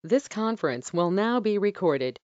This conference will now be recorded.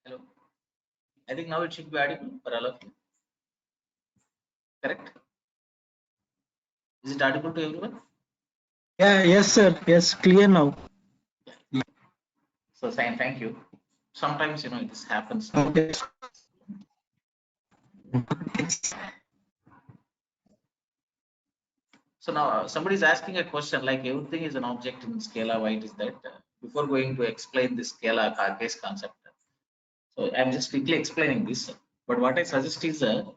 Hello. I think now it should be audible for all of you. Correct? Is it audible to everyone? Yeah, yes, sir. Yes, clear now. So thank you. Sometimes this happens. Okay. So now somebody is asking a question like everything is an object in Scala. Why it is that? Before going to explain the Scala case concept, so I'm just quickly explaining this. But what I suggest is, when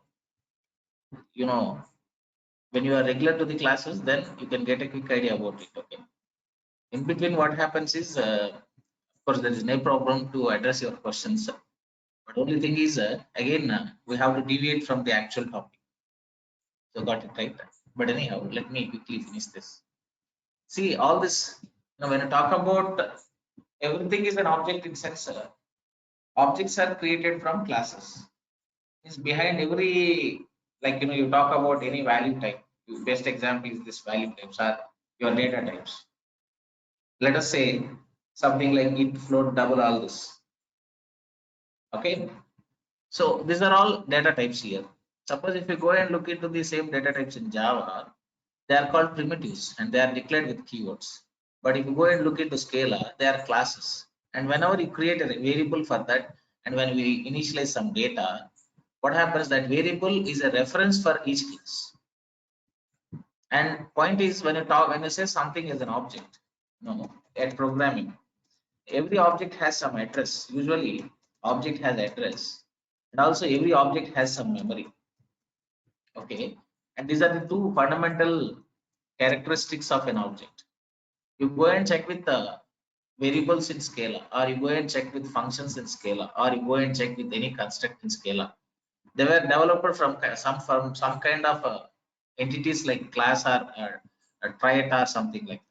you are regular to the classes, then you can get a quick idea about it. Okay. In between, what happens is, of course, there is no problem to address your questions. But only thing is, again, we have to deviate from the actual topic. So got it right. But anyhow, let me quickly finish this. See, all this, when you talk about everything is an object in sense, objects are created from classes. Is behind every, like, you talk about any value type. Best example is this value types are your data types. Let us say something like int, float, double, all this. Okay. So these are all data types here. Suppose if you go and look into the same data types in Java, they are called primitives and they are declared with keywords. But if you go and look into Scala, they are classes. And whenever you create a variable for that, and when we initialize some data, what happens that variable is a reference for each class. And point is, when you say something is an object, at programming, every object has some address. Usually, object has address, and also every object has some memory. Okay, and these are the two fundamental characteristics of an object. You go and check with the variables in Scala, or you go and check with functions in Scala, or you go and check with any construct in Scala. They were developed from some kind of entities like class or triad or something like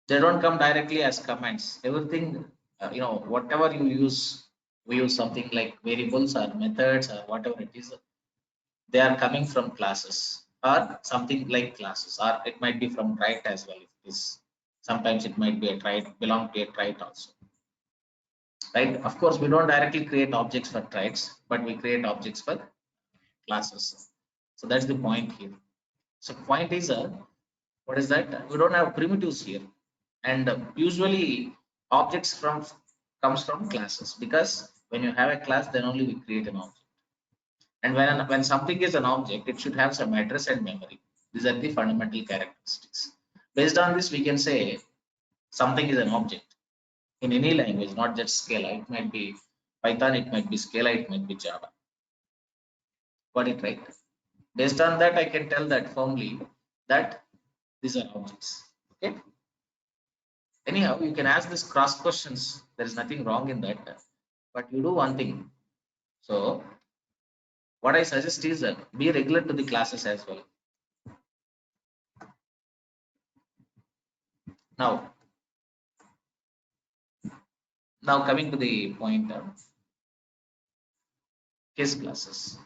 that. They don't come directly as commands. Everything, whatever you use, we use something like variables or methods or whatever it is. They are coming from classes or something like classes, or it might be from right as well if it is. Sometimes it might be a trait, belong to a trait also. Right? Of course, we don't directly create objects for traits, but we create objects for classes. So that's the point here. So point is what is that? We don't have primitives here, and usually objects comes from classes, because when you have a class, then only we create an object. And when something is an object, it should have some address and memory. These are the fundamental characteristics. Based on this, we can say something is an object in any language, not just Scala. It might be Python, it might be Scala, it might be Java. Got it right? Based on that, I can tell that firmly that these are objects. Okay. Anyhow, you can ask this cross questions. There is nothing wrong in that. But you do one thing. So what I suggest is be regular to the classes as well. Now coming to the point, case classes.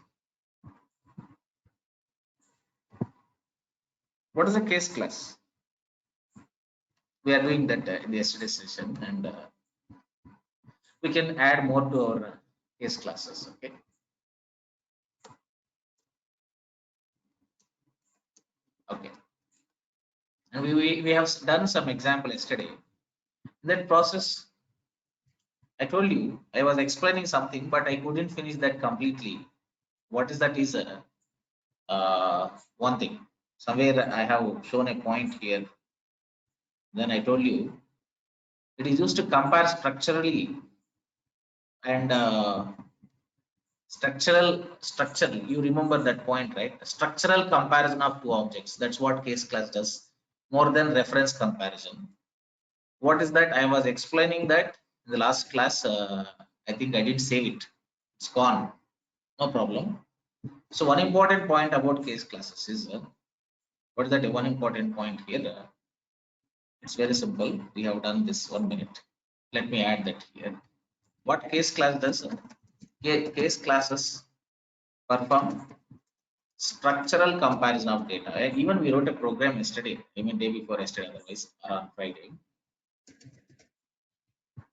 What is a case class? We are doing that in the yesterday's session, and we can add more to our case classes. Okay. Okay. And we have done some example yesterday. In that process, I told you I was explaining something, but I couldn't finish that completely. What is that is one thing. Somewhere I have shown a point here. Then I told you it is used to compare structurally and structure. You remember that point, right? Structural comparison of two objects. That's what case class does, more than reference comparison. What is that? I was explaining that in the last class. I think I didn't save it. It's gone. No problem. So one important point about case classes is what is that? One important point here. It's very simple. We have done this 1 minute. Let me add that here. What case class does? Case classes perform structural comparison of data. Even we wrote a program yesterday, even day before yesterday, otherwise on Friday.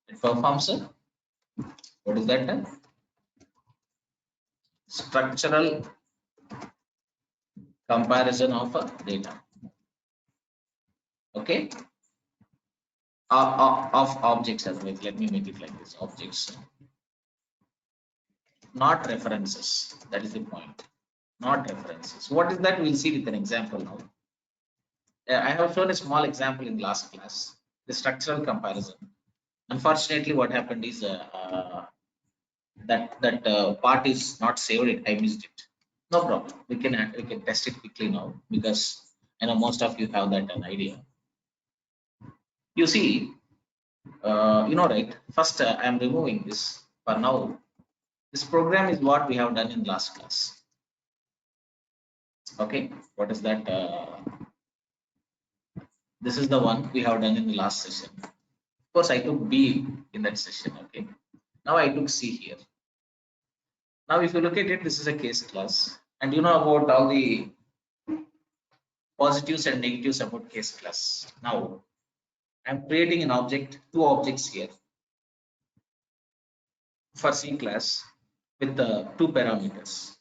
It performs what is that? Structural comparison of data. Okay. Of objects as well. Let me make it like this: objects, not references. That is the point. Not references. What is that? We'll see with an example now. I have shown a small example in last class. The structural comparison. Unfortunately, what happened is that part is not saved. I missed it. No problem. We can test it quickly now, because I know most of you have that an idea. You see, you know, right? First, I am removing this for now. This program is what we have done in last class. Okay, what is that? This is the one we have done in the last session. Of course, I took B in that session. Okay, now I took C here. Now, if you look at it, this is a case class, and you know about all the positives and negatives about case class. Now, I'm creating an object, two objects here for C class with two parameters.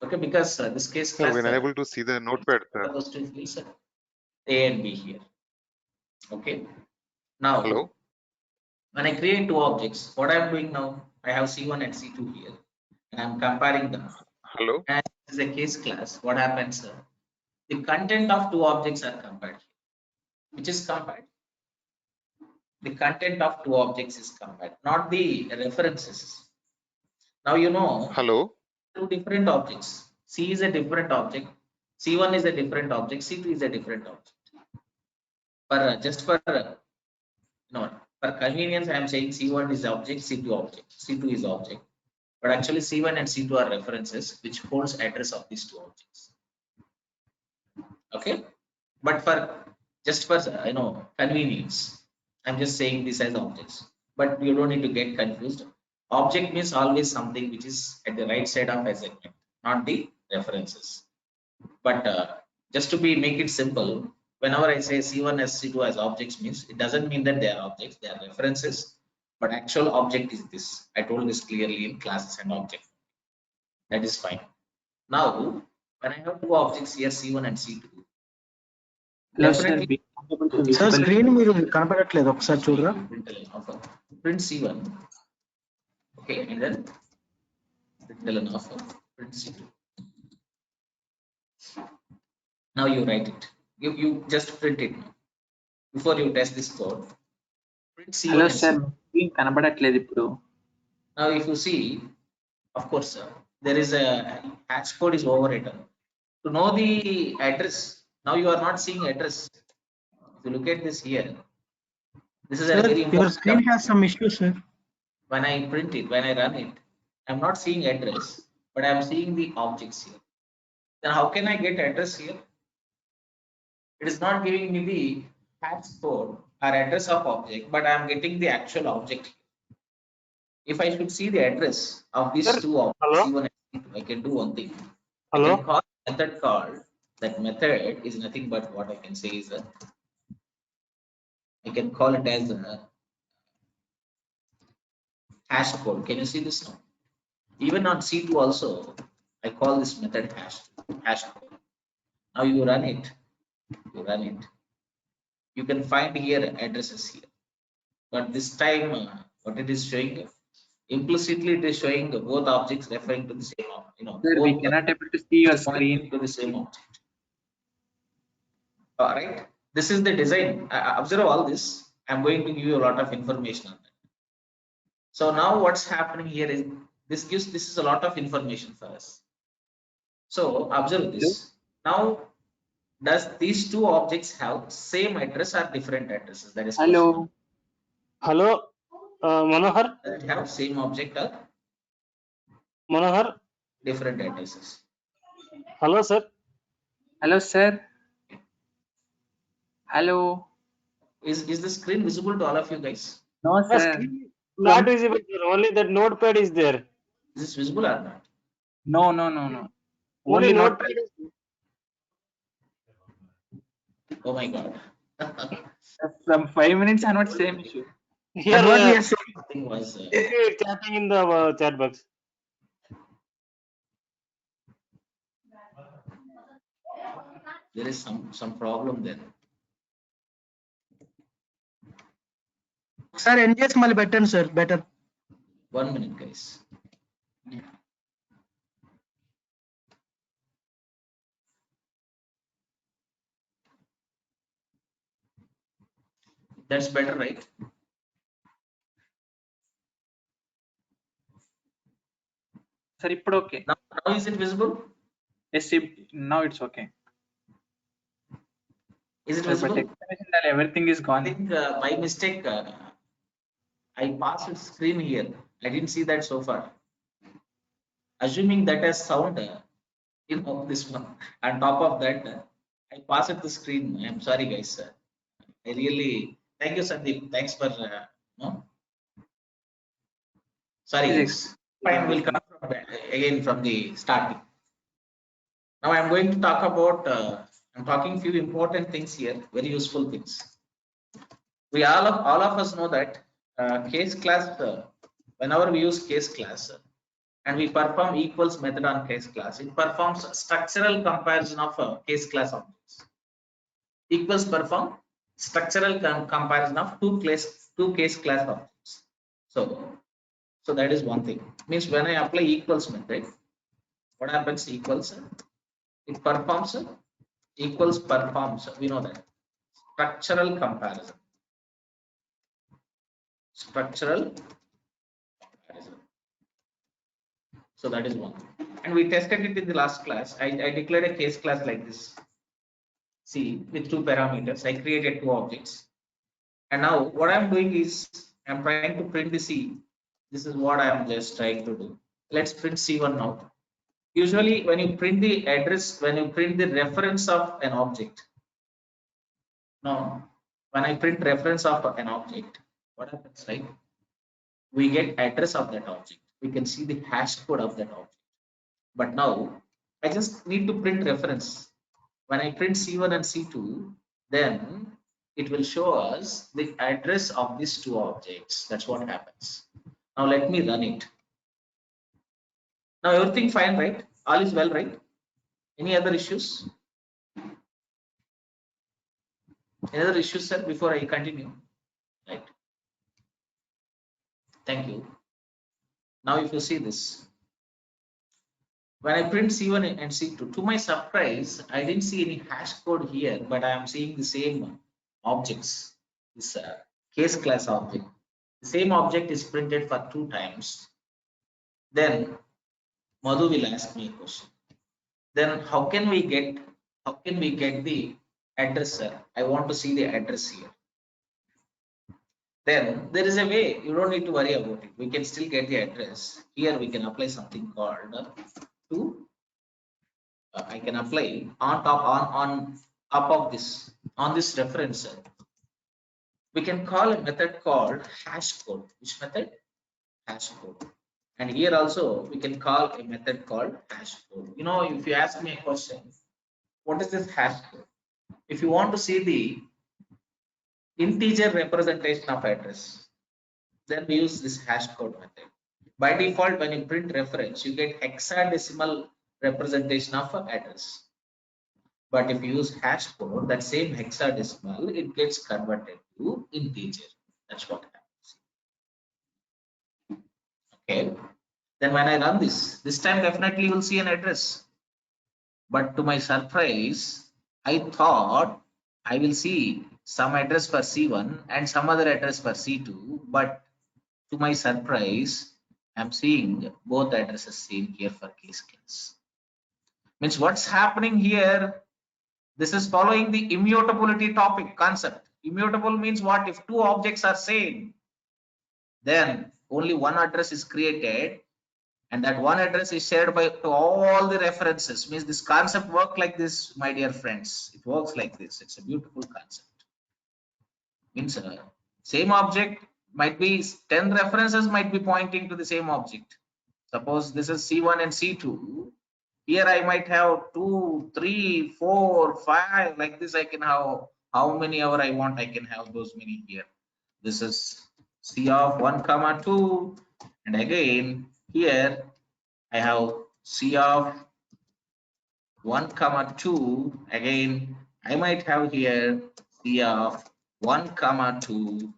Okay, because this case class. We're unable to see the notepad. Those two fields, A and B here. Okay. Now, Hello. When I create two objects, what I'm doing now, I have C1 and C2 here, and I'm comparing them. Hello. And this is a case class. What happens? The content of two objects are compared. Which is compared? The content of two objects is compared, not the references. Now you know. Hello. Two different objects. C is a different object. C1 is a different object. C2 is a different object. For just for for convenience, I am saying C1 is object, C2 object, C2 is object. But actually, C1 and C2 are references which holds address of these two objects. Okay, but for just for convenience, I'm just saying this as objects. But you don't need to get confused. Object means always something which is at the right side of a segment, not the references. But just to make it simple, whenever I say C1 as C2 as objects means it doesn't mean that they are objects, they are references, but actual object is this. I told this clearly in classes and object. That is fine. Now when I have two objects here, C1 and C2, Hello, sir. definitely sir Visible. Screen మీరు కనపడట్లేదు ఒకసారి చూడరా print C1, okay, and then println of print C2. Now you write it. You just print it now. Before you test this code, print C1 Hello, and sir. C2. Screen కనబడట్లేదు ఇప్పుడు. Now if you see, of course, there is a hash code is overwritten. To know the address, now you are not seeing address. If you look at this here, this is a sir very your important screen has some issues sir when I print it, when I run it, I'm not seeing address, but I'm seeing the objects here. Then how can I get address here? It is not giving me the hash code or address of object, but I'm getting the actual object here. If I should see the address of these Sir, two objects, hello? C1 and C2, I can do one thing. Hello? I can call a method called, that method is nothing but what I can say is I can call it as a hash code. Can you see this now? Even on C2 also, I call this method hash code. Now you run it, you can find here addresses here, but this time what it is showing, implicitly it is showing both objects referring to the same object, Sir, we both cannot able to see your pointing screen. to the same object. All right, this is the design. Observe all this. I'm going to give you a lot of information on that. So now what's happening here is this is a lot of information for us. So observe this. Now does these two objects have same address or different addresses? That is Hello. question. Hello, Manohar. Does it have same object or Manohar. different addresses? Hello, sir. Hello, sir. Hello. Is the screen visible to all of you guys? No, The sir. screen not visible, sir. Only that notepad is there. Is this visible or not? No. Only Only not. notepad is Oh my god. From 5 minutes and not same issue. here. What we are saying. Something was Chatting in the chat box. there is some problem there. ఒకసారి end చేసి మళ్ళీ పెట్టండి sir better 1 minute, guys. That's better, right? Sir, ఇప్పుడు okay. Now is it visible? Yes, now it's okay. Is it Sir, but visible? explanation that everything is I gone. think by mistake I passed screen here. I didn't see that so far. Assuming that as sound, this one. On top of that, I passed the screen. I'm sorry, guys. I really thank you, Sandeep. Thanks for no. Sorry, guys. Fine, we'll come from again from the starting. Now I'm going to talk about. I'm talking few important things here, very useful things. We all of us know that CaseClass. Whenever we use CaseClass and we perform equals method on CaseClass, it performs structural comparison of CaseClass objects. Equals perform structural comparison of two CaseClass objects. So that is one thing. Means when I apply equals method, what happens? Equals it performs equals performs. We know that structural comparison. Structural comparison. So that is one. And we tested it in the last class. I declared a case class like this. See, with two parameters, I created two objects. And now what I'm doing is I'm trying to print the C. This is what I'm just trying to do. Let's print C1 now. Usually when you print the address, when you print the reference of an object. No, when I print reference of an object, what happens, right? We get address of that object. We can see the hash code of that object. But now I just need to print reference. When I print C1 and C2, then it will show us the address of these two objects. That's what happens. Now let me run it. Now everything fine, right? All is well, right? Any other issues? Any other issues, sir, before I continue? Right. Thank you. Now if you see this, when I print C1 and C2, to my surprise, I didn't see any hash code here, but I am seeing the same objects. This case class object. The same object is printed for 2 times. Then Madhu will ask me a question. Then how can we get the address, sir? I want to see the address here. Then there is a way, you don't need to worry about it. We can still get the address. Here we can apply something called I can apply on top of this, on this reference. We can call a method called hash code. Which method? Hash code. And here also we can call a method called hash code. You know, if you ask me a question, what is this hash code? If you want to see the integer representation of address, then we use this hash code method. By default, when you print reference, you get hexadecimal representation of address. But if you use hash code, that same hexadecimal, it gets converted to integer. That's what happens. Okay. Then when I run this time definitely you will see an address. But to my surprise, I thought I will see some address for C1 and some other address for C2. But to my surprise, I'm seeing both addresses same here for case class. Means what's happening here? This is following the immutability topic concept. Immutable means what? If 2 objects are same, then only one address is created, and that one address is shared by to all the references. Means this concept works like this, my dear friends. It works like this. It's a beautiful concept. Means same object might be 10 references might be pointing to the same object. Suppose this is C1 and C2. Here I might have 2, 3, 4, 5 like this. I can have how many ever I want. I can have those many here. This is C of 1 comma 2, and again here I have C of 1 comma 2. Again I might have here C of 1 comma 2.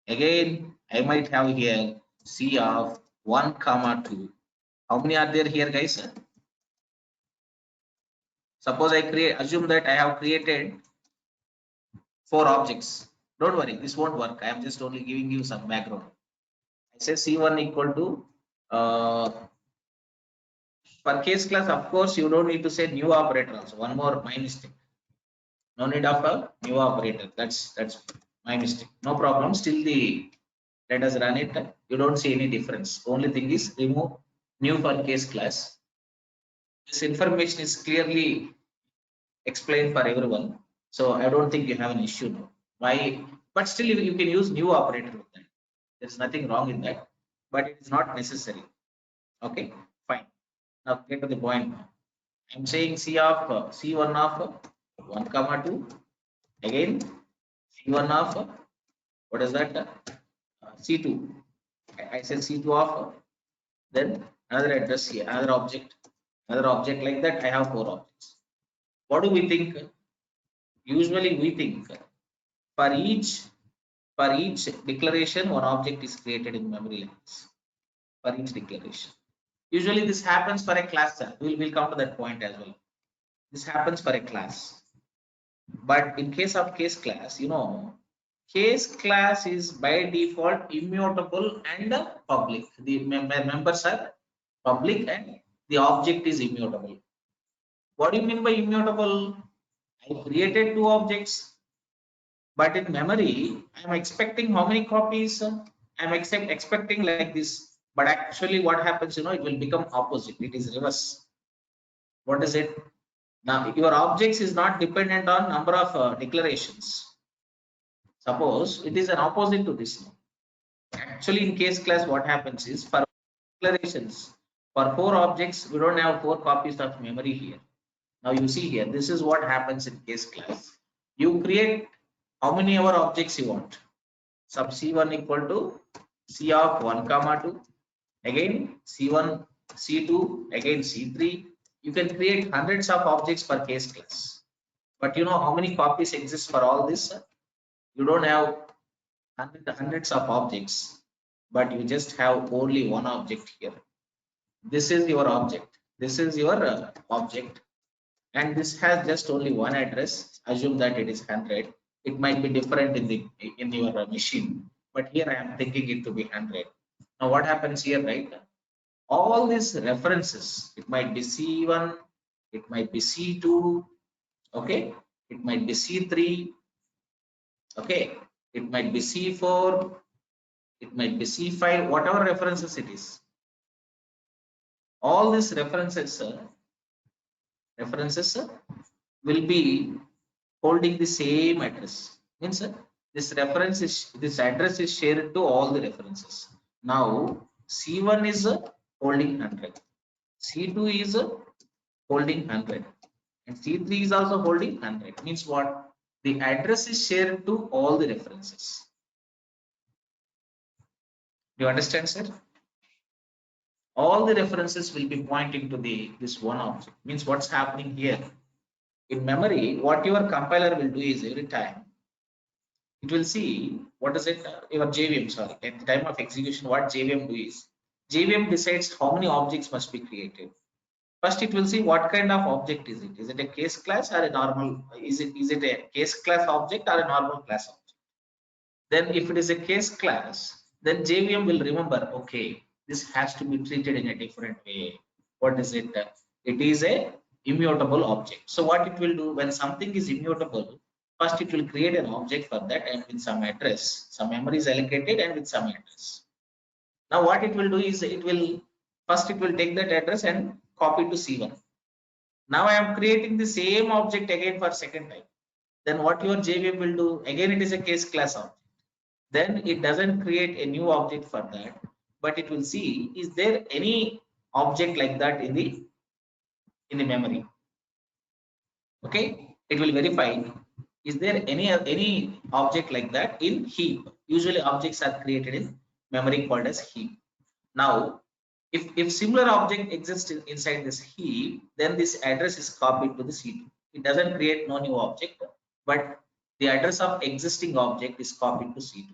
Again I might have here C of 1 comma 2. How many are there here, guys? Suppose I assume that I have created 4 objects. Don't worry, this won't work. I am just only giving you some background. I say C1 equal to for case class, of course, you don't need to say new operator also. One more, my mistake. No need of a new operator. That's my mistake. No problem. Still let us run it. You don't see any difference. Only thing is remove new for case class. This information is clearly explained for everyone, so I don't think you have an issue now. Why? But still you can use new operator with that. There's nothing wrong in that, but it is not necessary. Okay, fine. Now get to the point. I'm saying C of C1 of 1 comma 2. Again C1 of what is that? C2. I said C2 of then another address here, another object like that. I have 4 objects. What do we think? Usually we think for each declaration one object is created in memory like this. For each declaration. Usually this happens for a class. We'll come to that point as well. This happens for a class. But in case of case class, you know, case class is by default immutable and public. The members are public and the object is immutable. What do you mean by immutable? I created 2 objects, but in memory, I'm expecting how many copies? I'm expecting like this, but actually what happens, you know, it will become opposite. It is reverse. What is it? Now, your objects is not dependent on number of declarations. Suppose it is an opposite to this. Actually, in case class, what happens is for declarations, for 4 objects, we don't have 4 copies of memory here. Now you see here, this is what happens in case class. You create how many ever objects you want. Sub C1 equal to C of 1 comma 2. Again C1, C2, again C3. You can create hundreds of objects per case class. But you know how many copies exist for all this? You don't have hundreds of objects, but you just have only one object here. This is your object. This is your object, and this has just only one address. Assume that it is 100. It might be different in your machine, but here I am thinking it to be 100. Now what happens here, right? All these references, it might be C1, it might be C2, okay, it might be C3, okay, it might be C4, it might be C5, whatever references it is. All these references will be holding the same address. Means this address is shared to all the references. Now C1 is holding 100, C2 is holding 100, and C3 is also holding 100. Means what? The address is shared to all the references. Do you understand, sir? All the references will be pointing to this one object. Means what's happening here? In memory, what your compiler will do is every time it will see what is it, your JVM, sorry, at the time of execution, what JVM do is JVM decides how many objects must be created. First, it will see what kind of object is it. Is it a case class or a normal? Is it a case class object or a normal class object? Then, if it is a case class, then JVM will remember, okay, this has to be treated in a different way. What is it? It is a immutable object. So what it will do when something is immutable, first it will create an object for that and with some address, some memory is allocated and with some address. Now what it will do is it will take that address and copy to C1. Now I am creating the same object again for second time. Then what your JVM will do? Again, it is a case class object. Then it doesn't create a new object for that, but it will see, is there any object like that in the memory? Okay, it will verify, is there any object like that in heap? Usually objects are created in memory called as heap. Now if similar object exists inside this heap, then this address is copied to the C2. It doesn't create no new object, but the address of existing object is copied to C2.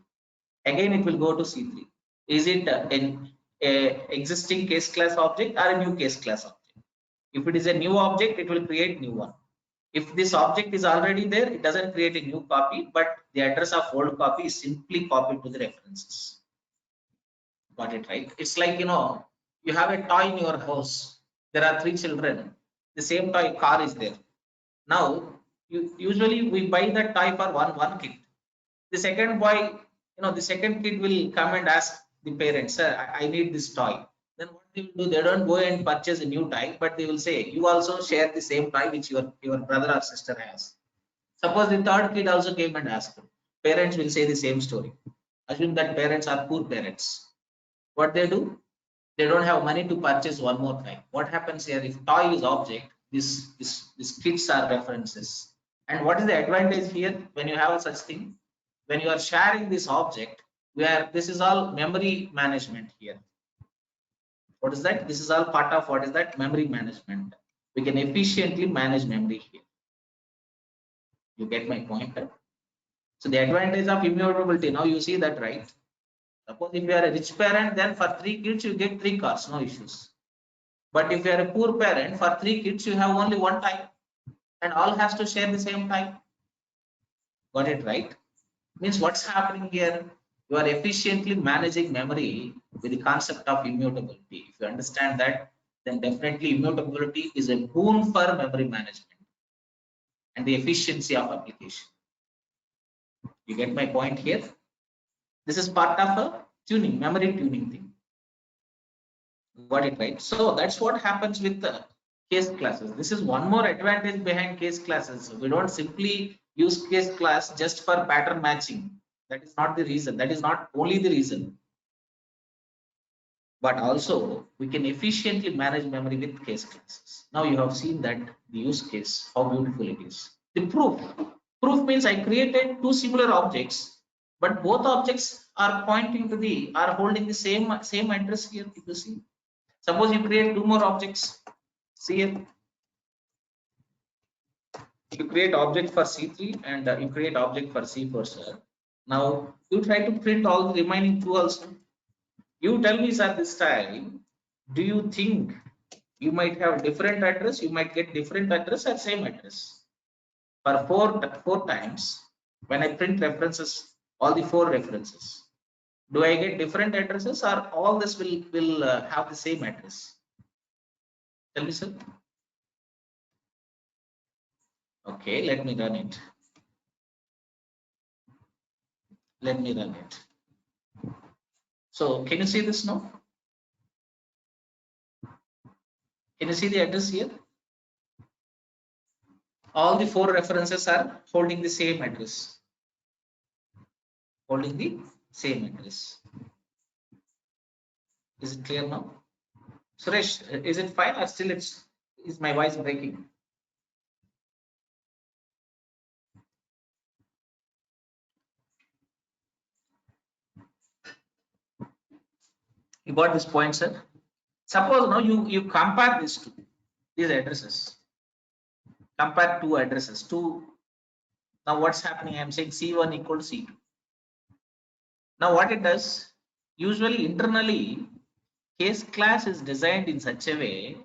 Again it will go to C3. Is it an existing case class object or a new case class object? If it is a new object, it will create new one. If this object is already there, it doesn't create a new copy, but the address of old copy is simply copied to the references. Got it, right? It's like, you know, you have a toy in your house. There are 3 children. The same toy car is there. Now, usually we buy that toy for one kid. The second boy, the second kid will come and ask the parents, sir, I need this toy. Then what they will do? They don't go and purchase a new toy, but they will say, you also share the same toy which your brother or sister has. Suppose the third kid also came and asked. Parents will say the same story. Assume that parents are poor parents. What they do? They don't have money to purchase one more toy. What happens here? If toy is object, these kids are references. And what is the advantage here when you have such thing? When you are sharing this object, where this is all memory management here. What is that? This is all part of what is that? Memory management. We can efficiently manage memory here. You get my point? So the advantage of immutability, now you see that, right? Suppose if you are a rich parent, then for 3 kids you get 3 cars, no issues. But if you are a poor parent, for 3 kids you have only one type, and all has to share the same type. Got it, right? Means what's happening here? You are efficiently managing memory with the concept of immutability. If you understand that, then definitely immutability is a boon for memory management and the efficiency of application. You get my point here? This is part of a tuning, memory tuning thing. Got it, right? So that's what happens with the case classes. This is one more advantage behind case classes. We don't simply use case class just for pattern matching. That is not the reason. That is not only the reason. But also we can efficiently manage memory with case classes. Now you have seen that the use case, how beautiful it is. The proof. Proof means I created two similar objects, but both objects are pointing to are holding the same address here. If you see, suppose you create two more objects. See here, you create object for C3 and you create object for C4, sir. Now you try to print all the remaining two also. You tell me, sir, this time, do you think you might have different address? You might get different address or same address? For four times, when I print references, all the four references, do I get different addresses or all this will have the same address? Tell me, sir. Okay, let me run it. Let me run it. So can you see this now? Can you see the address here? All the four references are holding the same address. Holding the same address. Is it clear now? Suresh, is it fine or still is my voice breaking? You got this point, sir? Suppose now you compare these addresses. Compare two addresses. Now what's happening? I'm saying C1 equal to C2. Now what it does? Usually internally, case class is designed in such a way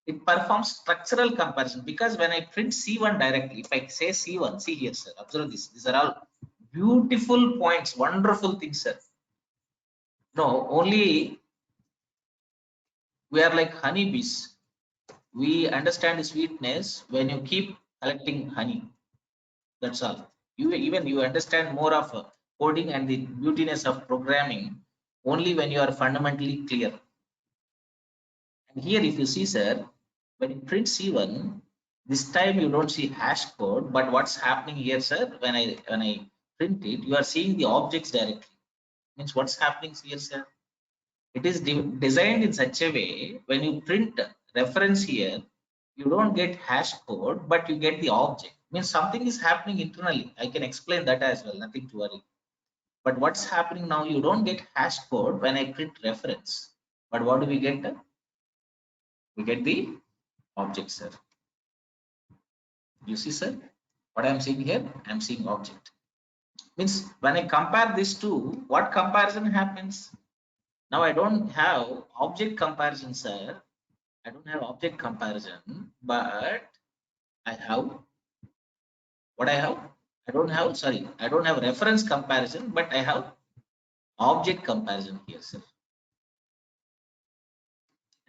it performs structural comparison, because when I print C1 directly, if I say C1, see here, sir, observe this. These are all beautiful points, wonderful things, sir. No, only we are like honeybees. We understand the sweetness when you keep collecting honey. That's all. You understand more of coding and the beautiness of programming only when you are fundamentally clear. And here, if you see, sir, when you print C1, this time you don't see hash code, but what's happening here, sir? When I print it, you are seeing the objects directly. Means what's happening here, sir? It is designed in such a way when you print reference here, you don't get hash code, but you get the object. Means something is happening internally. I can explain that as well, nothing to worry. But what's happening now, you don't get hash code when I print reference. But what do we get? We get the object, sir. You see, sir, what I'm seeing here? I'm seeing object. Means when I compare these two, what comparison happens? Now I don't have object comparison, sir. I don't have object comparison, but I have what I have. I don't have reference comparison, but I have object comparison here, sir.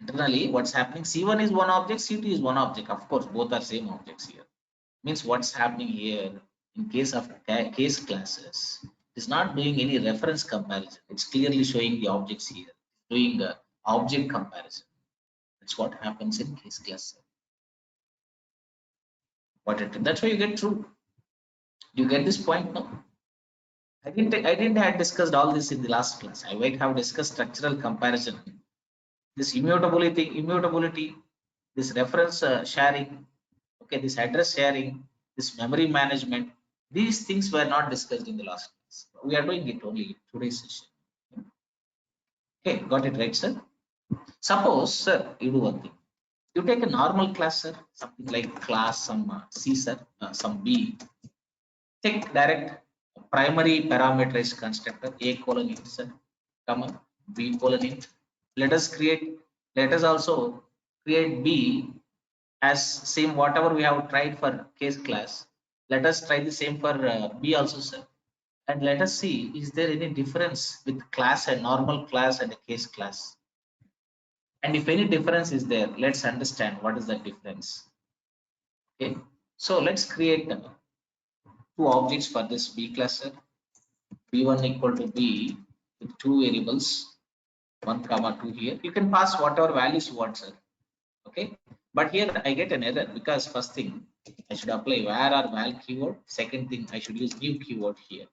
Internally, what's happening? C1 is one object, C2 is one object. Of course, both are same objects here. Means what's happening here in case of case classes is not doing any reference comparison. It's clearly showing the objects here, doing the object comparison. That's what happens in case class. That's why you get true. Do you get this point now? I didn't have discussed all this in the last class. I might have discussed structural comparison, this immutability, this reference sharing, okay, this address sharing, this memory management. These things were not discussed in the last class. We are doing it only in today's session. Okay, got it right, sir? Suppose, sir, you do one thing. You take a normal class, sir, something like class some C, sir, some B. Take direct primary parameterized constructor A colon int, sir, comma B colon int. Let us also create B as same whatever we have tried for case class. Let us try the same for B also, sir. And let us see, is there any difference with class and normal class and a case class? And if any difference is there, let's understand what is the difference. Okay, so let's create two objects for this B class, sir. B1 equal to B with two variables, 1 comma 2 here. You can pass whatever values you want, sir. Okay, but here I get an error because first thing I should apply var or val keyword. Second thing, I should use new keyword here.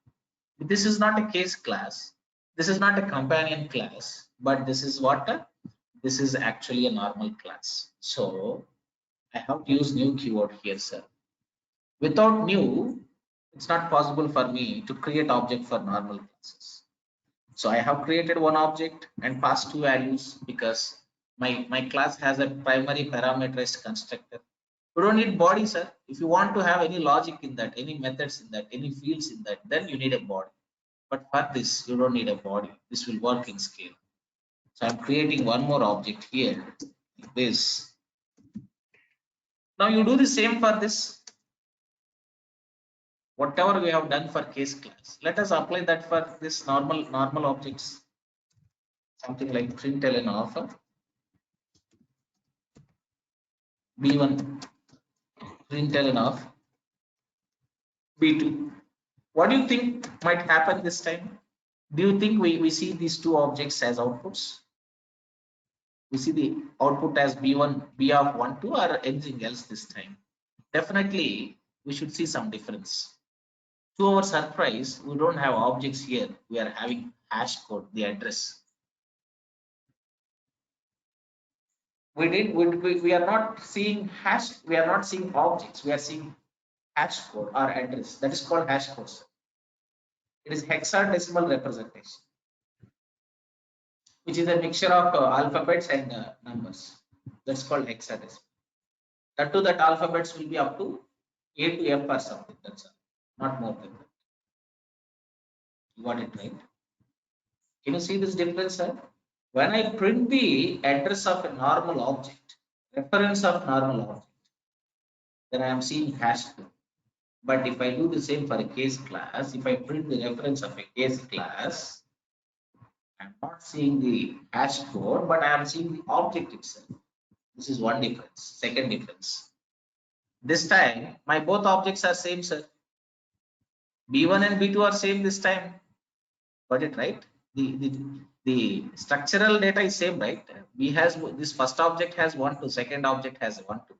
This is not a case class. This is not a companion class, but this is what? This is actually a normal class. So I have to use new keyword here, sir. Without new, it's not possible for me to create object for normal classes. So I have created one object and passed two values because my class has a primary parameterized constructor. You don't need body, sir. If you want to have any logic in that, any methods in that, any fields in that, then you need a body. But for this, you don't need a body. This will work in Scala. So I'm creating one more object here, like this. Now you do the same for this. Whatever we have done for case class, let us apply that for this normal objects. Something like println of b1, println of b2. What do you think might happen this time? Do you think we see these two objects as outputs? We see the output as b1, b of 1, 2, or anything else this time? Definitely, we should see some difference. To our surprise, we don't have objects here. We are having hash code, the address. We are not seeing hash. We are not seeing objects. We are seeing hash code or address. That is called hash code. It is hexadecimal representation, which is a mixture of alphabets and numbers. That's called hexadecimal. That too, that alphabets will be up to A to F or something. That's all. Not more than that. You got it right? Can you see this difference, sir? When I print the address of a normal object, reference of normal object, then I am seeing hash code. But if I do the same for a case class, if I print the reference of a case class, I'm not seeing the hash code, but I am seeing the object itself. This is one difference. Second difference. This time, my both objects are same, sir. B1 and B2 are same this time. Got it right? The structural data is same, right? B has this first object has 1, 2, second object has 1, 2.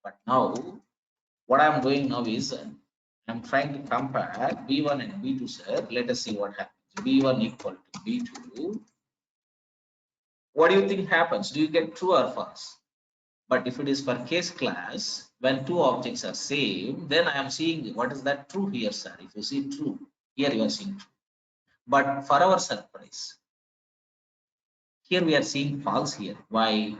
But now, what I'm doing now is I'm trying to compare B1 and B2, sir. Let us see what happens. B1 equal to B2. What do you think happens? Do you get true or false? But if it is for case class, when two objects are same, then I am seeing what is that true here, sir. If you see true, here you are seeing true. But for our surprise, here we are seeing false here. Why?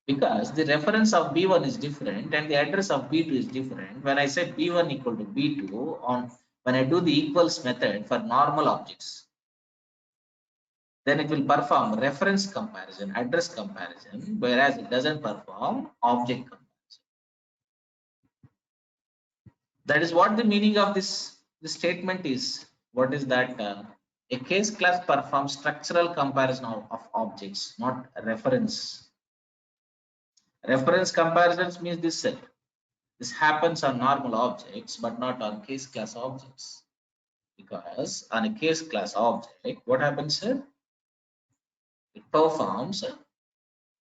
Because the reference of B1 is different and the address of B2 is different. When I say B1 equal to B2 when I do the equals method for normal objects, then it will perform reference comparison, address comparison, whereas it doesn't perform object comparison. That is what the meaning of this statement is. What is that? A case class performs structural comparison of objects, not reference. Reference comparisons means this set. This happens on normal objects, but not on case class objects. Because on a case class object, what happens here? It performs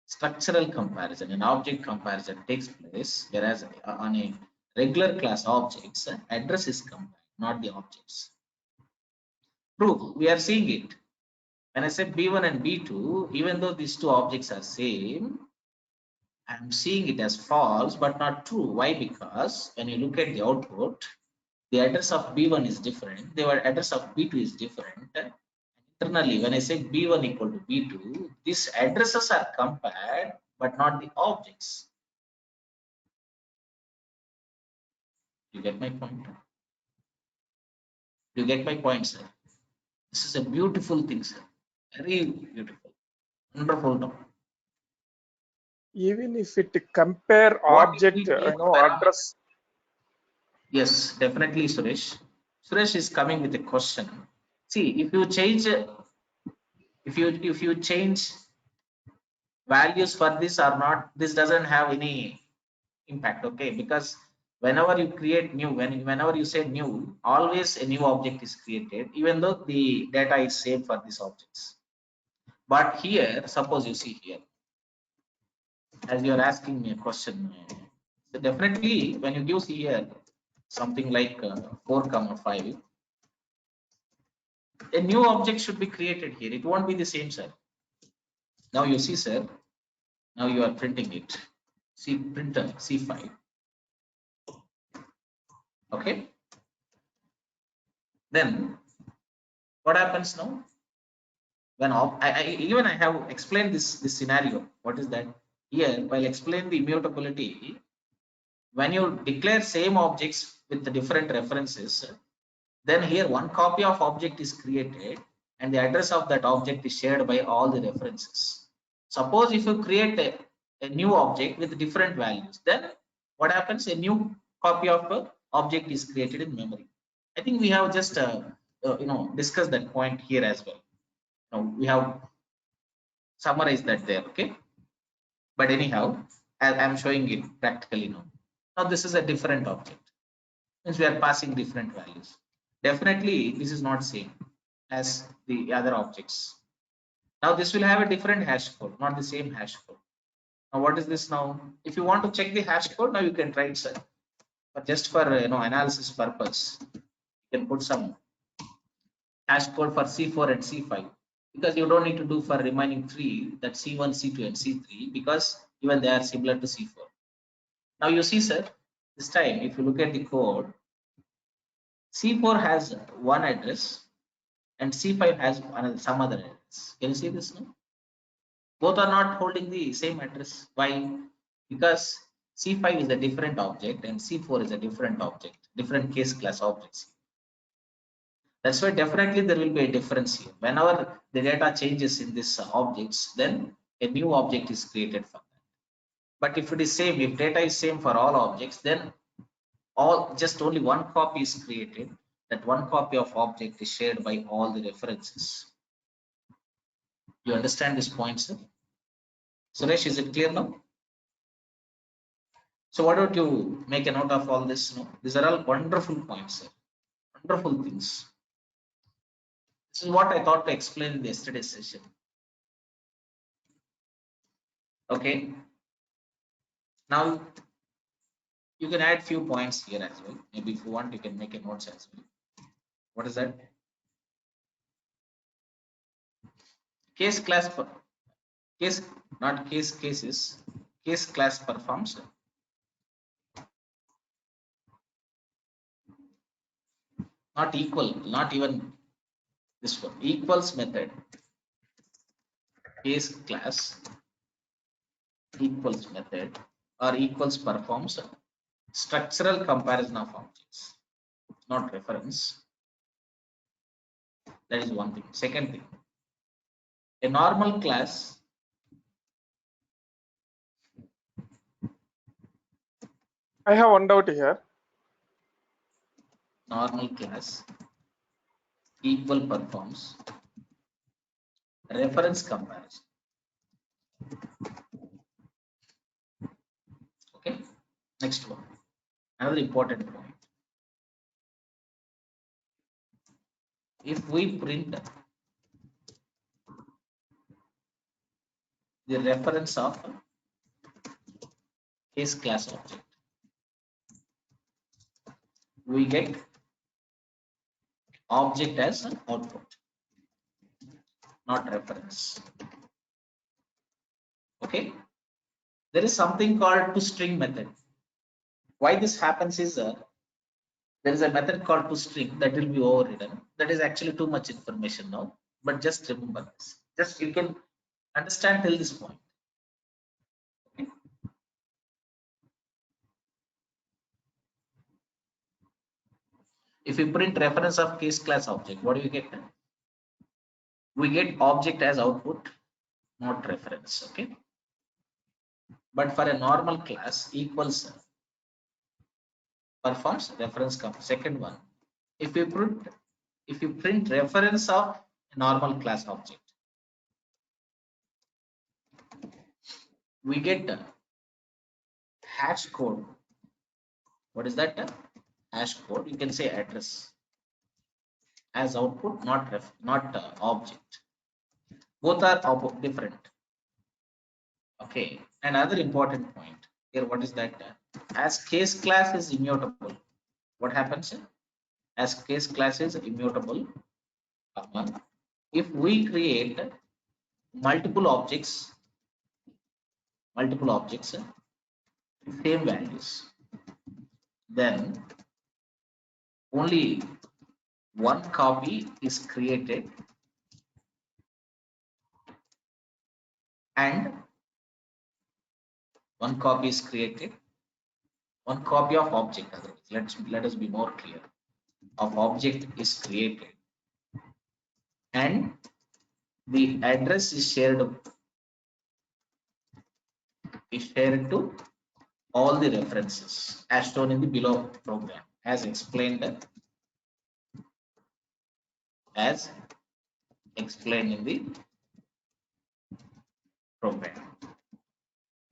structural comparison, an object comparison takes place, whereas on a regular class objects, address is compared, not the objects. Proof, we are seeing it. When I say B1 and B2, even though these two objects are same, I'm seeing it as false, but not true. Why? Because when you look at the output, the address of B1 is different, the address of B2 is different. Internally, when I say B1 equal to B2, these addresses are compared, but not the objects. You get my point? You get my point, sir? This is a beautiful thing, sir. Very beautiful. Wonderful. Even if it compare object, address. Yes, definitely, Suresh. Suresh is coming with a question. See, if you change, if you change values for this or not, this doesn't have any impact, okay? Because whenever you create new, whenever you say new, always a new object is created, even though the data is same for these objects. But here, suppose you see here, as you are asking me a question, so definitely when you give here something like 4, 5, a new object should be created here. It won't be the same, sir. Now you see, sir. Now you are printing it. See printer C5. Okay. Then what happens now? When I have explained this scenario. What is that? Here, while explaining the immutability, when you declare same objects with the different references, then here one copy of object is created and the address of that object is shared by all the references. Suppose if you create a new object with different values, then what happens? A new copy of a object is created in memory. I think we have just discussed that point here as well. Now we have summarized that there, okay? But anyhow, as I'm showing it practically now. Now this is a different object. Means we are passing different values. Definitely this is not same as the other objects. Now this will have a different hash code, not the same hash code. Now what is this now? If you want to check the hash code, now you can try it, sir. But just for analysis purpose, you can put some hash code for C4 and C5, because you don't need to do for remaining three, that C1, C2 and C3, because even they are similar to C4. Now you see, sir, this time if you look at the code, C4 has one address and C5 has some other address. Can you see this now? Both are not holding the same address. Why? Because C5 is a different object and C4 is a different object, different case class objects. That's why definitely there will be a difference here. Whenever the data changes in this objects, then a new object is created for that. But if it is same, if data is same for all objects, then just only one copy is created. That one copy of object is shared by all the references. You understand this point, sir? Suresh, is it clear now? So why don't you make a note of all this? No? These are all wonderful points, sir. Wonderful things. This is what I thought to explain in yesterday's session. Okay. Now you can add few points here as well. Maybe if you want, you can make a notes as well. What is that? Case class, case, not cases, case class performs not equal, not even this one, equals method, case class equals method or equals performs structural comparison of objects, not reference. That is one thing. Second thing, a normal class I have one doubt here. normal class equal performs reference comparison. Okay, next one, another important point. If we print the reference of case class object, we get object as an output, not reference. Okay, there is something called toString method. Why this happens is there is a method called toString that will be overridden. That is actually too much information now, but just remember this. Just you can understand till this point. Okay. If you print reference of case class object, what do you get? We get object as output, not reference. Okay. But for a normal class, equals performs reference come. Second one, if you print reference of a normal class object, we get hash code. What is that? Hash code. You can say address as output, not object. Both are different. Okay. Another important point here. What is that? As case class is immutable, what happens? As case class is immutable, if we create multiple objects, same values, then only one copy is created and one copy is created, one copy of object. Let us be more clear. Of object is created and the address is shared to all the references as shown in the below program, as explained in the program.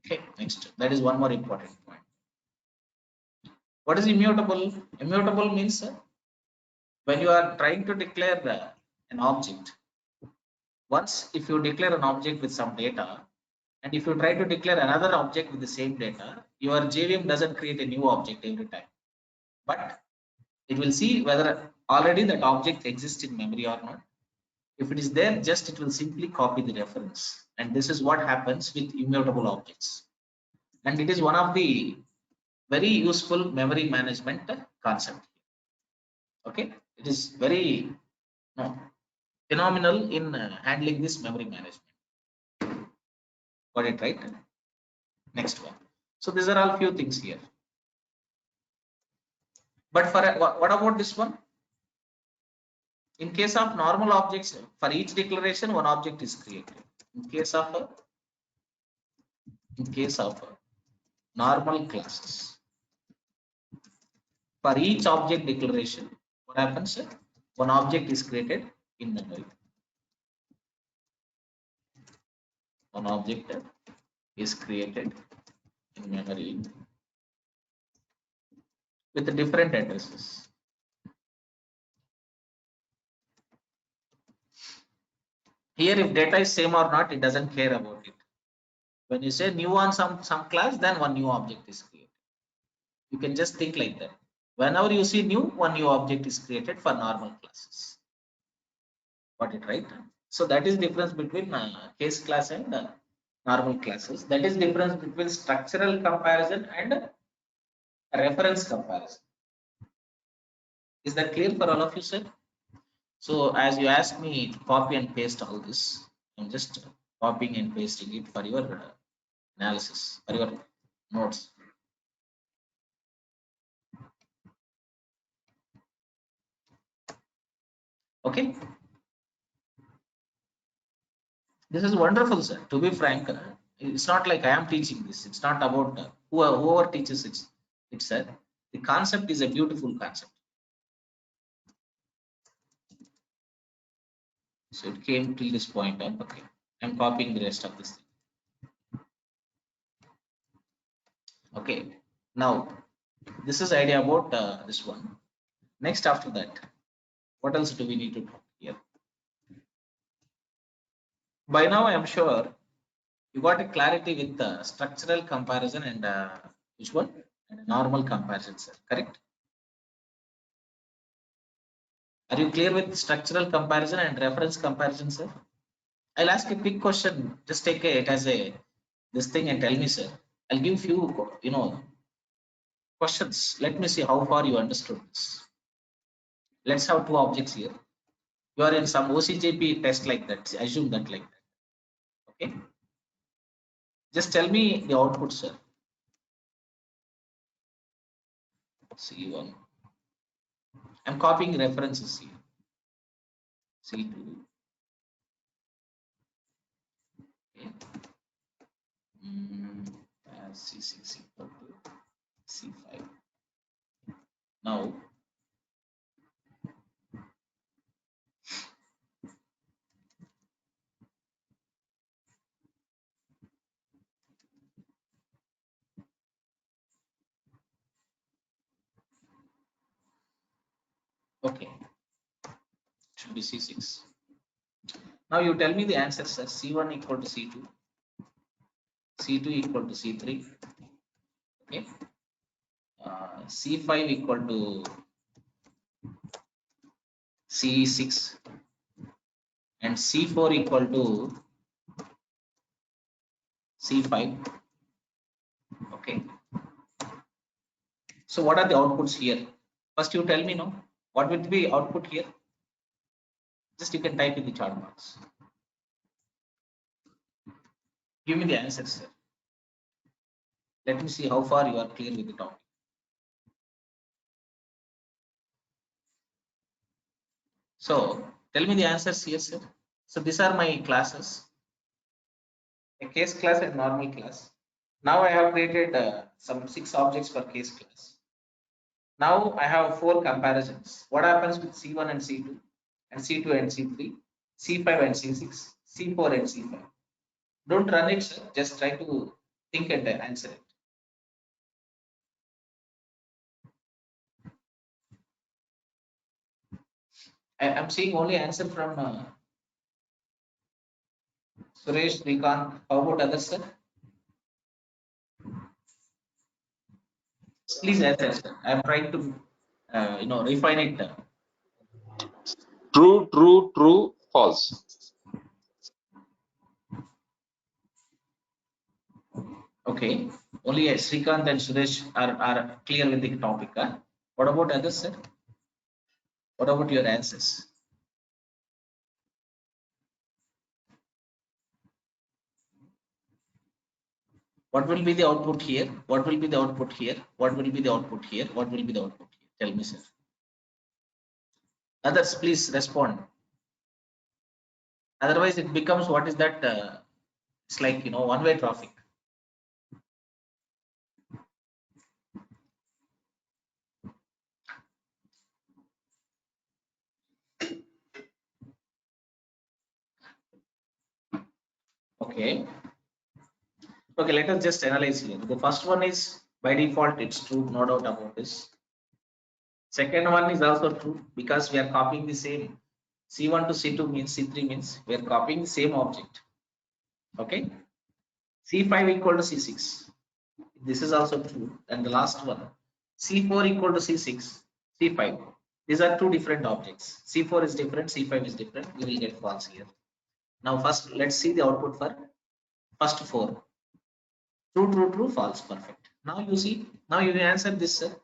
Okay, next, that is one more important point. What is immutable? Immutable means when you are trying to declare an object, once if you declare an object with some data, and if you try to declare another object with the same data, your JVM doesn't create a new object every time, but it will see whether already that object exists in memory or not. If it is there, just it will simply copy the reference, and this is what happens with immutable objects. And it is one of the very useful memory management concept. Okay, it is very phenomenal in handling this memory management. Got it right? Next one. So these are all few things here. But for what about this one? In case of normal objects, for each declaration, one object is created. In case of normal classes, for each object declaration, what happens? One object is created in memory. One object is created in memory with the different addresses. Here, if data is same or not, it doesn't care about it. When you say new on some class, then one new object is created. You can just think like that. Whenever you see new, one new object is created for normal classes. Got it right? So that is difference between case class and normal classes. That is difference between structural comparison and reference comparison. Is that clear for all of you, sir? So as you asked me to copy and paste all this, I'm just copying and pasting it for your analysis, for your notes. Okay. This is wonderful, sir. To be frank, it's not like I am teaching this. It's not about whoever teaches it. It's the concept is a beautiful concept. So it came till this point. Okay, I'm copying the rest of this thing. Okay, now this is idea about this one. Next, after that, what else do we need to talk here? By now, I am sure you got a clarity with the structural comparison and which one? And normal comparison, sir. Correct? Are you clear with structural comparison and reference comparison, sir? I'll ask a quick question. Just take it as a this thing and tell me, sir. I'll give few, questions. Let me see how far you understood this. Let's have two objects here. You are in some OCJP test like that. Assume that like that. Okay. Just tell me the output, sir. C1. I'm copying references here. C2. Okay. C6 equal to C5. Now, okay, should be C6. Now you tell me the answer, sir. C1 equal to C2, C2 equal to C3, okay, C5 equal to C6, and C4 equal to C5. Okay. So what are the outputs here? First, you tell me, no. What will be output here? Just you can type in the chat box. Give me the answer, sir. Let me see how far you are clear with the topic. So tell me the answers here, sir. So these are my classes. A case class and normal class. Now I have created some 6 objects for case class. Now I have 4 comparisons. What happens with C1 and C2 and C2 and C3, C5 and C6, C4 and C5. Don't run it, sir. Just try to think and answer it. I'm seeing only answer from Suresh, Srikanth. How about others, sir? Please answer, sir. I'm trying to, refine it. True, true, true, false. Okay. Only Srikanth and Suresh are clear with the topic. Huh? What about others, sir? What about your answers? What will be the output here? What will be the output here? What will be the output here? What will be the output here? Tell me, sir. Others, please respond. Otherwise, it becomes what is that? It's like one-way traffic. Okay. Okay, let us just analyze here. The first one is by default, it's true, no doubt about this. Second one is also true because we are copying the same. C1 to C2 means C3 means we are copying the same object. Okay. C5 equal to C6. This is also true. And the last one, C4 equal to C6, C5. These are 2 different objects. C4 is different, C5 is different. We will get false here. Now first, let's see the output for first 4. True, true, true, false, perfect. Now you see, now you answer this, sir.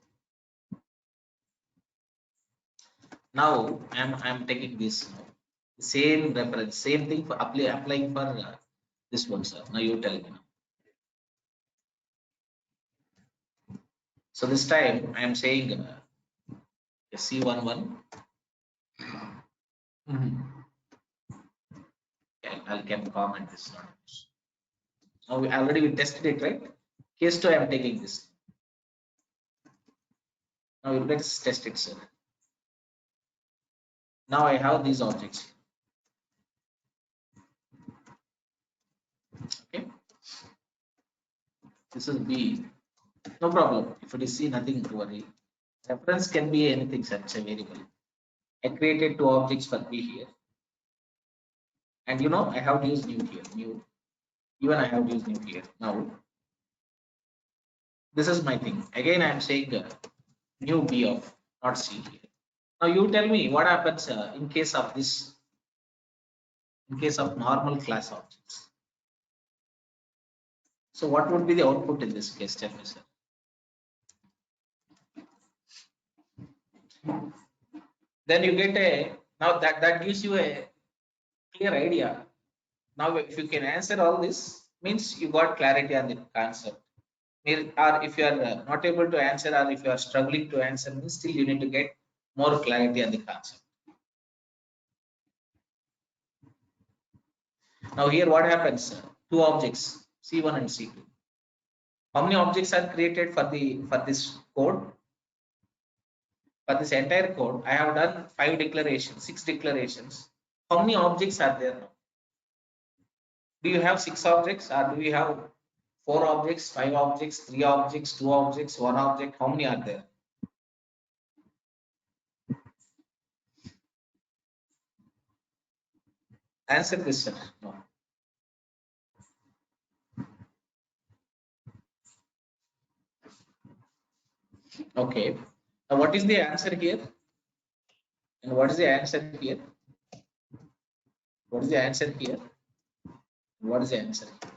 Now I'm taking this same reference, same thing for applying for this one, sir. Now you tell me. So this time I am saying C11. Okay, I can comment this. Now we tested it, right? Case 2 I am taking this. Now let's test it, sir. Now I have these objects. Okay. This is B. No problem. If it is C, nothing to worry. Reference can be anything, such a variable. I created 2 objects for B here. And I have used new here. New. Even I have used new here. Now, this is my thing. Again, I am saying new B of not C here. Now you tell me what happens in case of this, in case of normal class objects. So what would be the output in this case? Tell me, sir. Then you get now that gives you a clear idea. Now if you can answer all this, means you got clarity on the concept. Or if you are not able to answer, or if you are struggling to answer, means still you need to get more clarity on the concept. Now here what happens? 2 objects, C1 and C2. How many objects are created for this code? For this entire code, I have done 5 declarations, 6 declarations. How many objects are there now? Do you have 6 objects, or do you have 4 objects, 5 objects, 3 objects, 2 objects, 1 object? How many are there? Answer this, sir. No. Okay. Now what is the answer here? And what is the answer here? What is the answer here? What is the answer here?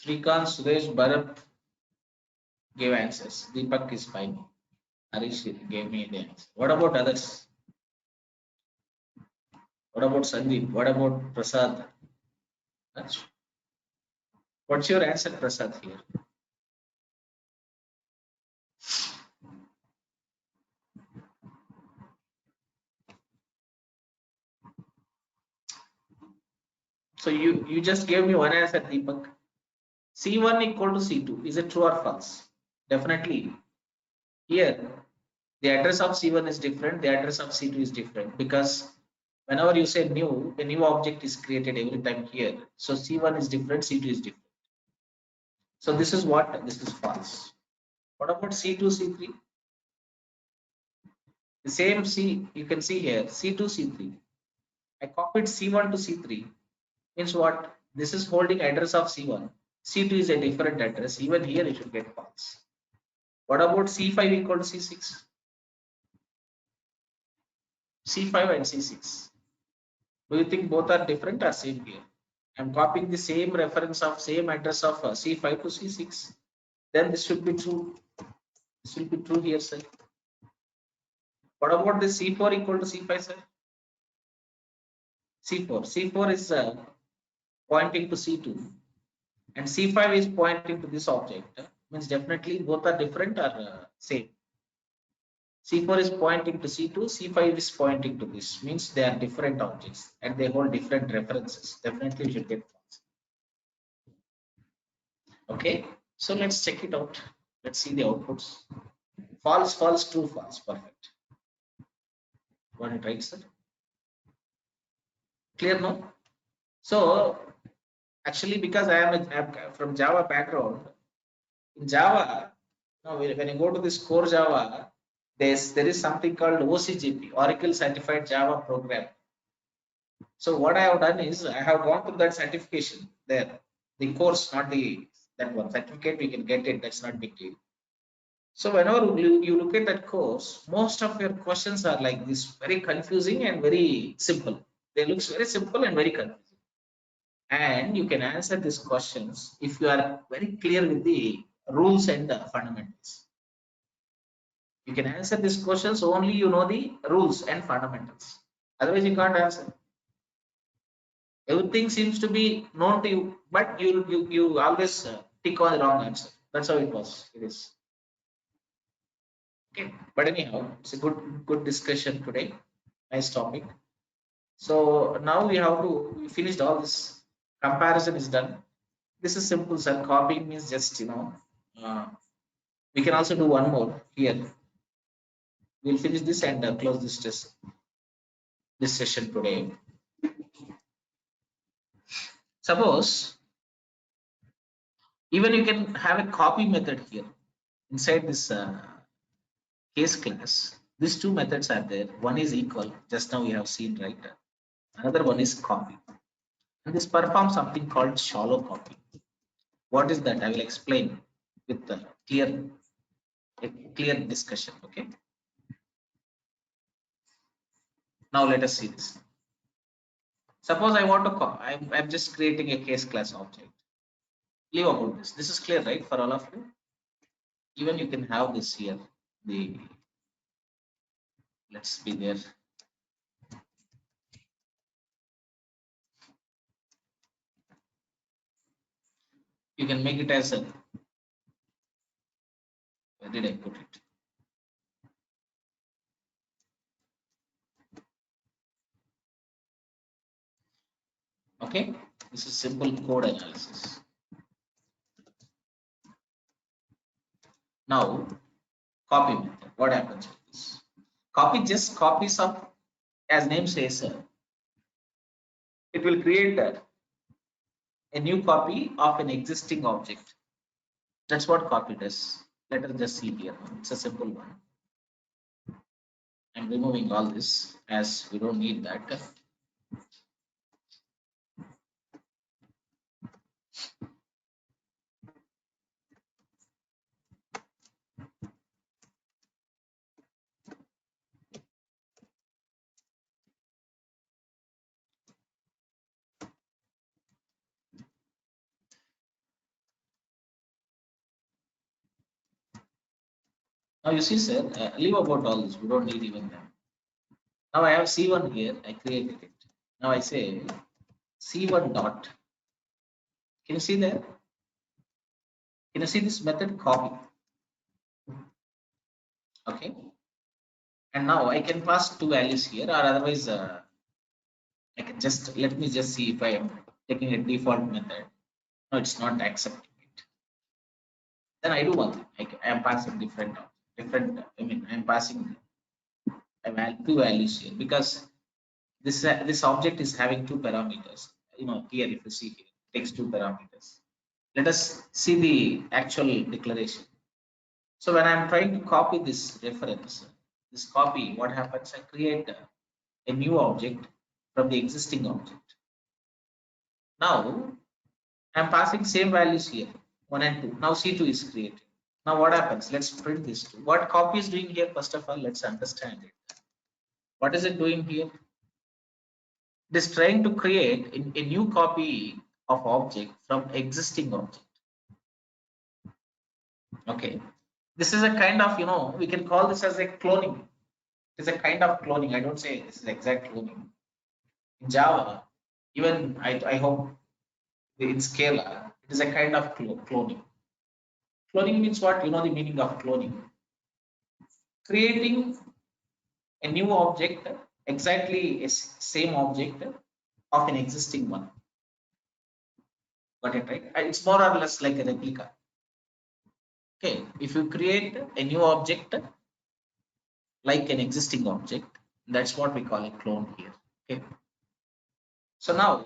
Shrikant, Suresh, Bharat gave answers. Deepak is fine. Harish gave me the answer. What about others? What about Sandeep? What about Prasad? What's your answer, Prasad, here? So you just gave me one answer, Deepak. C1 equal to C2. Is it true or false? Definitely. Here, the address of C1 is different. The address of C2 is different because whenever you say new, a new object is created every time here. So C1 is different, C2 is different. So this is what? This is false. What about C2, C3? The same C, you can see here, C2, C3. I copied C1 to C3. Means what? This is holding address of C1. C2 is a different address. Even here it should get false. What about C5 equal to C6? C5 and C6. Do you think both are different or same here? I'm copying the same reference of same address of C5 to C6. Then this should be true. This will be true here, sir. What about the C4 equal to C5, sir? C4. C4 is pointing to C2 and C5 is pointing to this object. Means definitely both are different or same. C4 is pointing to C2, C5 is pointing to this. Means they are different objects and they hold different references. Definitely we should get false. Okay, so let's check it out. Let's see the outputs. False, false, true, false. Perfect. Want it right, sir? Clear now? So actually, because I'm from Java background, in Java, now when you go to this core Java, there is something called OCJP, Oracle Certified Java Program. So what I have done is I have gone through that certification there, the course, not that one certificate. We can get it. That's not big deal. So whenever you look at that course, most of your questions are like this, very confusing and very simple. They look very simple and very confusing. And you can answer these questions if you are very clear with the rules and the fundamentals. You can answer these questions only you know the rules and fundamentals. Otherwise, you can't answer. Everything seems to be known to you, but you always tick on the wrong answer. That's how it was. It is. Okay, but anyhow, it's a good discussion today. Nice topic. So now we finished all this. Comparison is done. This is simple, sir. Copying means just we can also do one more here. We'll finish this and close this session today. Suppose even you can have a copy method here inside this case class. These two methods are there. One is equal, just now we have seen, right? Another one is copy. And this performs something called shallow copy. What is that? I will explain with a clear discussion. Okay. Now let us see this. Suppose I want to call. I'm just creating a case class object. Leave about this. This is clear, right, for all of you? Even you can have this here. Let's be there. You can make it as a. Where did I put it? Okay, this is simple code analysis. Now, copy method. What happens with this? Copy just copies up, as name says, it will create a new copy of an existing object. That's what copy does. Let us just see here. It's a simple one. I'm removing all this as we don't need that. Now you see, sir, leave about all this. We don't need even them. Now I have C1 here. I created it. Now I say C1 dot. Can you see there? Can you see this method copy? Okay. And now I can pass two values here, or otherwise I can just let me just see if I am taking a default method. No, it's not accepting it. Then I do one thing. I am passing different. I mean, I am passing two values here because this object is having two parameters. Here if you see here, it takes two parameters. Let us see the actual declaration. So when I'm trying to copy this reference, this copy, what happens? I create a new object from the existing object. Now I'm passing same values here, 1 and 2. Now C2 is created. Now what happens? Let's print this 2. What copy is doing here? First of all, let's understand it. What is it doing here? It is trying to create a new copy of object from existing object. Okay. This is a kind of, we can call this as a cloning. It is a kind of cloning. I don't say this is exact cloning. In Java, even I hope in Scala, it is a kind of cloning. Cloning means what? You know the meaning of cloning. Creating a new object, exactly a same object of an existing one. Got it, right? It's more or less like a replica. Okay, if you create a new object like an existing object, that's what we call a clone here. Okay. So now,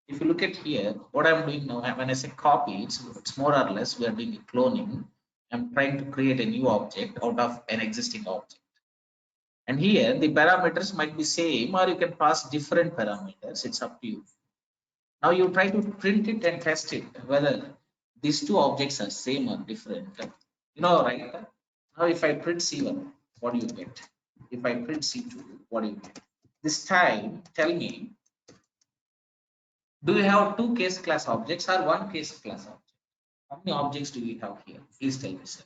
if you look at here, what I'm doing now, when I say copy, it's more or less we are doing a cloning. I'm trying to create a new object out of an existing object. And here the parameters might be same, or you can pass different parameters. It's up to you. Now you try to print it and test it whether these two objects are same or different. Right? Now if I print C1, what do you get? If I print C2, what do you get? This time, tell me, do you have two case class objects or one case class object? How many objects do we have here? Please tell me, sir.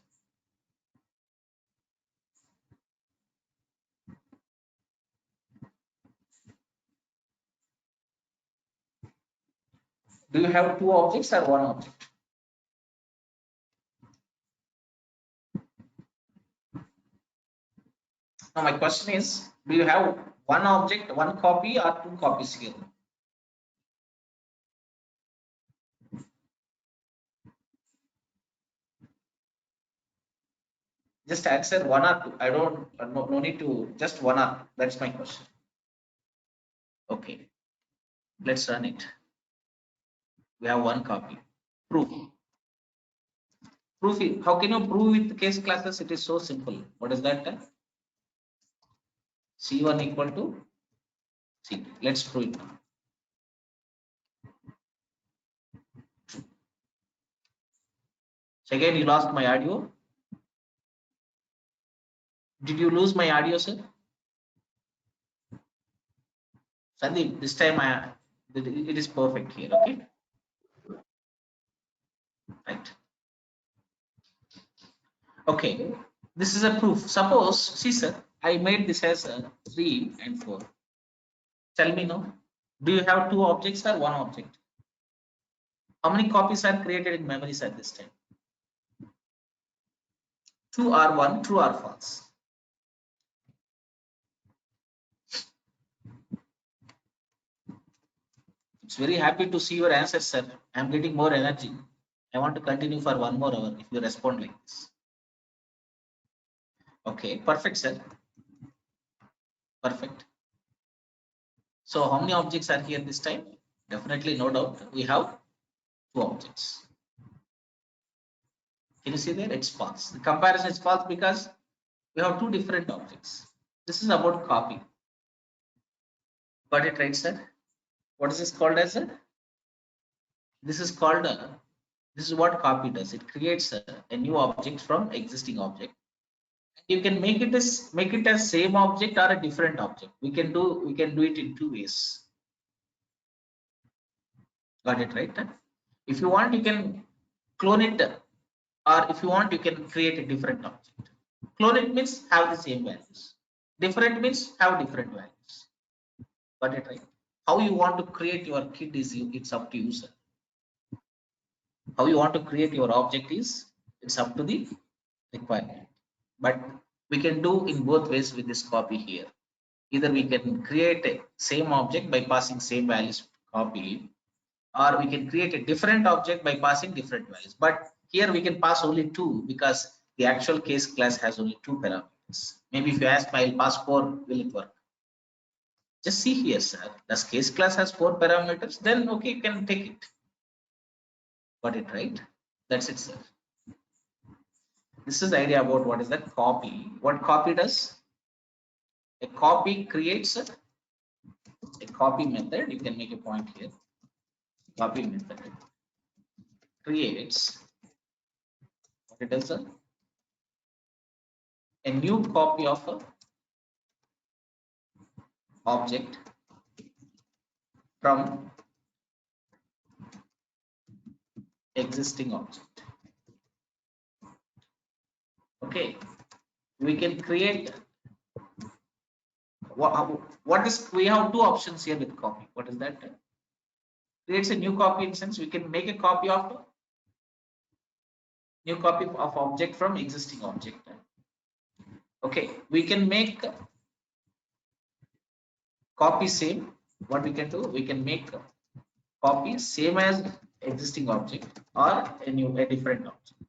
Do you have two objects or one object? Now my question is, do you have one object, one copy, or two copies here? Just answer one or two. I don't, no need to, just one or two. That's my question. Okay, let's run it. We have one copy. Proof. Proof. How can you prove with case classes? It is so simple. What is that? C1 equal to C2. Let's prove it now. So again, you lost my audio. Did you lose my audio, sir? Sandeep, this time it is perfect here. Okay. Right. Okay. This is a proof. Suppose, see, sir, I made this as 3 and 4. Tell me now, do you have two objects or one object? How many copies are created in memories at this time? 2 or 1, true or false? It's very happy to see your answers, sir. I'm getting more energy. I want to continue for 1 more hour if you respond like this. Okay, perfect, sir. Perfect. So how many objects are here this time? Definitely, no doubt, we have 2 objects. Can you see there? It's false. The comparison is false because we have 2 different objects. This is about copy. Got it right, sir? What is this called as? This is called, this is what copy does. It creates a new object from existing object. You can make it as same object or a different object. We can do it in 2 ways. Got it right? If you want, you can clone it, or if you want, you can create a different object. Clone it means have the same values. Different means have different values. Got it right? How you want to create your kit is it's up to you, sir. How you want to create your object is it's up to the requirement. But we can do in both ways with this copy here. Either we can create a same object by passing same values to copy, or we can create a different object by passing different values. But here we can pass only two because the actual case class has only two parameters. Maybe if you ask me, I'll pass four, will it work? Just see here, sir. Does case class has 4 parameters? Then okay, you can take it. Got it right? That's it, sir. This is the idea about what is that copy. What copy does? A copy creates a copy method. You can make a point here. Copy method creates what it does, sir? A new copy of a object from existing object. Okay, we can create what is, we have two options here with copy. What is that? Creates a new copy instance. We can make a copy of new copy of object from existing object. Okay, we can make copy same. What we can do? We can make copy same as existing object or a different object.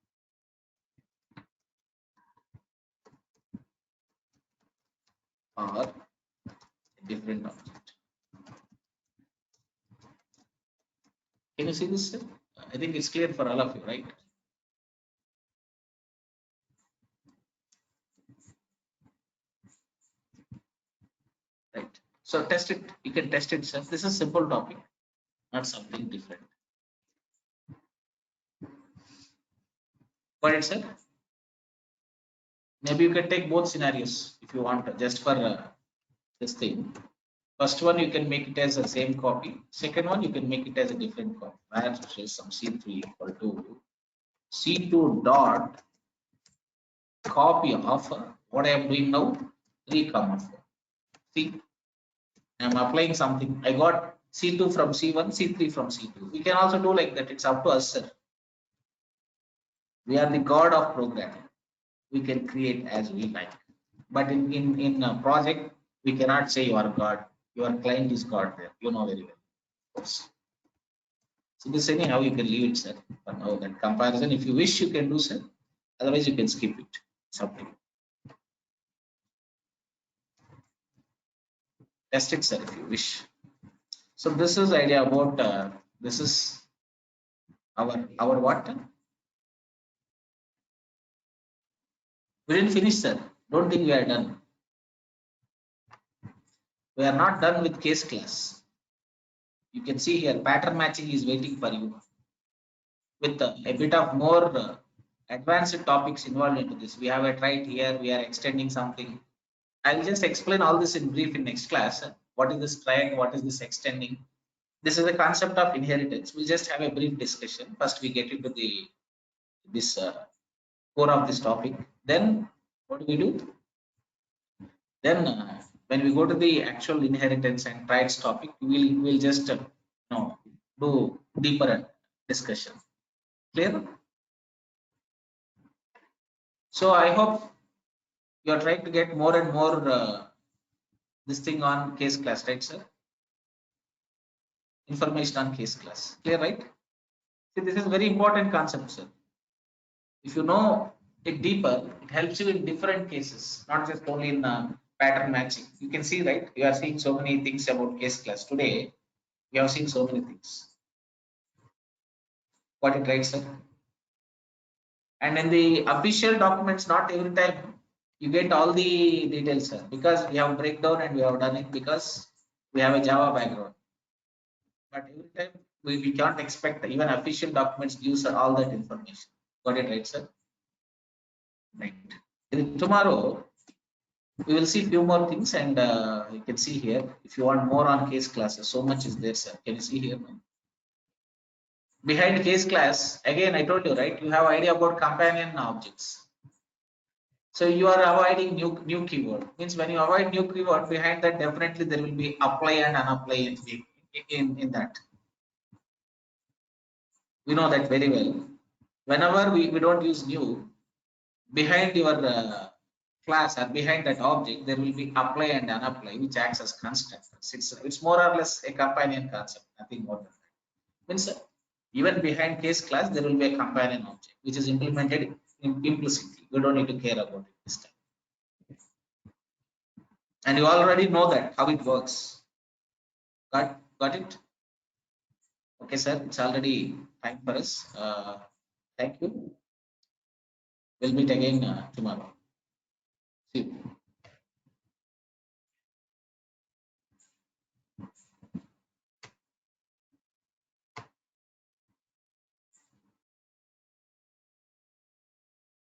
Or a different object. Can you see this? I think it's clear for all of you, right? Right. So test it. You can test it, sir. This is a simple topic, not something different. Got it, sir? Maybe you can take both scenarios if you want, just for this thing. First one, you can make it as a same copy. Second one, you can make it as a different copy. Where say some C3 equal to C2 dot copy of what I am doing now, 3, 4. See, I am applying something. I got C2 from C1, C3 from C2. We can also do like that. It's up to us, sir. We are the god of programming. We can create as we like. But in a project, we cannot say you are God. Your client is God there. You know very well. Of course. So this anyhow you can leave it, sir. For now, that comparison, if you wish, you can do, sir. Otherwise, you can skip it. It's up to you. Test it, sir, if you wish. So this is the idea about this is our what? We didn't finish, sir. Don't think we are done. We are not done with case class. You can see here pattern matching is waiting for you with a bit of more advanced topics involved into this. We have a try here. We are extending something. I will just explain all this in brief in next class. What is this trying? What is this extending? This is the concept of inheritance. We'll just have a brief discussion. First, we get into this core of this topic. Then, what do? Then, when we go to the actual inheritance and traits topic, we'll just do deeper discussion. Clear? So I hope you are trying to get more and more this thing on case class, right, sir? Information on case class. Clear, right? See, this is very important concept, sir. If you know it deeper, it helps you in different cases, not just only in pattern matching. You can see, right? You are seeing so many things about case class today. We have seen so many things. Got it right, sir? And in the official documents, not every time you get all the details, sir, because we have breakdown and we have done it because we have a Java background. But every time we can't expect even official documents gives all that information. Got it right, sir? Right. Tomorrow we will see few more things, and you can see here if you want more on case classes, so much is there, sir. Can you see here? Behind case class, again I told you, right? You have idea about companion objects. So you are avoiding new keyword. Means when you avoid new keyword, behind that definitely there will be apply and unapply in that. We know that very well. Whenever we don't use new, behind your class or behind that object, there will be apply and unapply, which acts as constructors. It's more or less a companion concept, nothing more than that. Means even behind case class, there will be a companion object, which is implemented implicitly. We don't need to care about it this time. And you already know that how it works. Got it? Okay, sir. It's already time for us. Thank you. We'll meet again tomorrow. See you.